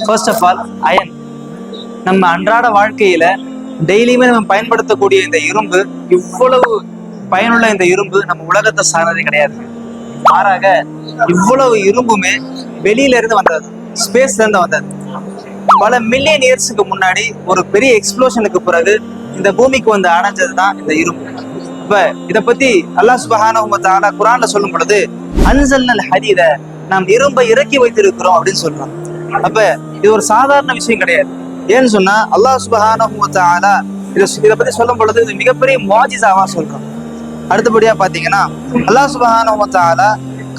First of all iron. நம்ம அன்றாட வாழ்க்கையில டெய்லியுமே நம்ம பயன்படுத்தக்கூடிய இந்த இரும்பு, இவ்வளவு பயனுள்ள இந்த இரும்பு நம்ம உலகத்தை சார்ந்ததே கிடையாது. மாறாக இவ்வளவு இரும்புமே வெளியில இருந்து வந்தது, ஸ்பேஸ்ல இருந்து வந்தது. பல மில்லியன் இயர்ஸுக்கு முன்னாடி ஒரு பெரிய எக்ஸ்ப்ளோஷனுக்கு பிறகு இந்த பூமிக்கு வந்து அடைஞ்சது தான் இந்த இரும்பு. இப்ப இத பத்தி அல்லாஹ் சுப்ஹானஹு வ தஆலா குர்ஆன்ல சொல்லும் பொழுது, அன்ஸல்னல் ஹதீத, நாம் இரும்பை இறக்கி வைத்திருக்கிறோம் அப்படின்னு சொல்றோம். அப்ப இது ஒரு சாதாரண விஷயம் கிடையாது. ஏன்னு சொன்னா அல்லாஹ் சுப்ஹானஹு வ தஆலா இதை பத்தி சொல்லும் பொழுது இது மிகப்பெரிய முஆஜிஸாவா சொல்றோம். அடுத்தபடியா பாத்தீங்கன்னா அல்லாஹ் சுப்ஹானஹு வ தஆலா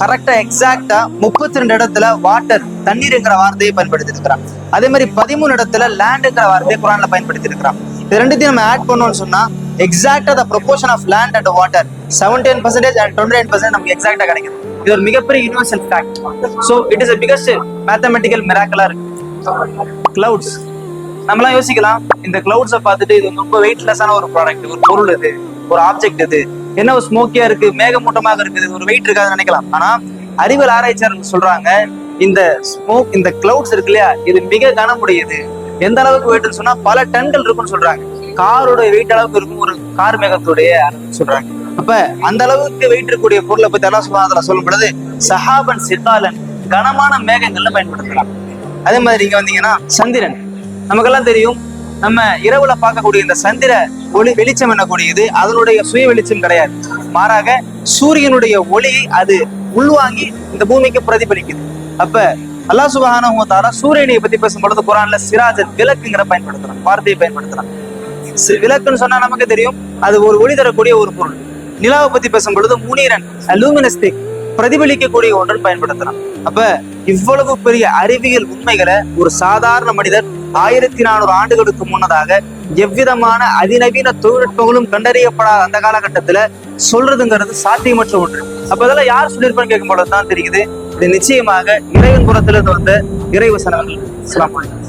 கரெக்டா எக்ஸாக்டா 32 இடத்துல வாட்டர், தண்ணீர்ங்கிற வார்த்தையை பயன்படுத்தி இருக்கிறான். அதே மாதிரி 13 இடத்துல லேண்ட்ங்கிற வார்த்தையை குர்ஆன்ல பயன்படுத்தி இருக்கிறான். இது ரெண்டுத்தையும் நம்ம ஆட் பண்ணோம்னு சொன்னா exactly the proportion of land and water 17% and 29% நமக்கு எக்ஸாக்டா கிடைக்குது. இது ஒரு மிகப்பெரிய universal fact. So it is a biggest mathematical மிராக்கிளா இருக்கு. கிளவுட்ஸ், நம்மளாம் யோசிக்கலாம், இந்த கிளவுட்ஸை பார்த்துட்டு இது ரொம்ப வெயிட்லெஸ்ஸான ஒரு ப்ராடக்ட், ஒரு பொருள், இது ஒரு ஆப்ஜெக்ட், இது என்ன ஒரு ஸ்மோக்கியா இருக்கு, மேகமூட்டமாக இருக்குது, ஒரு வெயிட் இருக்காதுன்னு நினைக்கலாம். ஆனா அறிவியல் ஆராய்ச்சியாளர்கள் சொல்றாங்க, இந்த ஸ்மோக், இந்த கிளவுட்ஸ் இருக்கு இல்லையா, இது மிக கனமுடையது. எந்த அளவுக்கு வெயிட்னு சொன்னா பல டன்கள் இருக்கும்னு சொல்றாங்க. காரோட வெயிட் அளவுக்கு இருக்கும் ஒரு கார் மேகத்துடைய சொல்றாங்க. அப்ப அந்த அளவுக்கு வெயிட் இருக்கக்கூடிய பொருளை பத்தி அல்லாஹ் சுப்ஹானஹு வ தஆலா சொல்லும் பொழுது சஹாபன் சித்தாலன், கனமான மேகங்கள்ல பயன்படுத்தலாம். அதே மாதிரி இங்க வந்தீங்கன்னா சந்திரன், நமக்கெல்லாம் தெரியும், நம்ம இரவுல பார்க்கக்கூடிய இந்த சந்திர ஒளி வெளிச்சம் என்னக்கூடியது, அதனுடைய சுய வெளிச்சம் கிடையாது. மாறாக சூரியனுடைய ஒளியை அது உள்வாங்கி இந்த பூமிக்கு பிரதிபலிக்குது. அப்ப அல்லாஹ் சுப்ஹானஹு வ தஆலா சூரியனை பத்தி பேசும்பொழுது குர்ஆன்ல சிராஜன், விளக்குங்கிற பயன்படுத்துறான், வார்த்தையை பயன்படுத்துறான். விளக்குன்னு சொன்னா நமக்கு தெரியும், அது ஒரு ஒளி தரக்கூடிய ஒரு பொருள். நிலாவை பத்தி பேசும் பொழுது முனீரன், லூமினஸ்டிக், பிரதிபலிக்கக்கூடிய ஒன்று பயன்படுத்தலாம். அப்ப இவ்வளவு பெரிய அறிவியல் உண்மைகளை ஒரு சாதாரண மனிதர் 1400 ஆண்டுகளுக்கு முன்னதாக எவ்விதமான அதிநவீன தொழில்நுட்பங்களும் கண்டறியப்படாத அந்த காலகட்டத்துல சொல்றதுங்கிறது சாத்தியமற்ற ஒன்று. அப்ப இதெல்லாம் யார் சொல்லியிருப்பான்னு கேட்கும் பொழுதுதான் தெரியுது, இது நிச்சயமாக இறைவன் புறத்திலிருந்து வந்த இறைவசனங்கள். அஸ்ஸலாமு அலைக்கும்.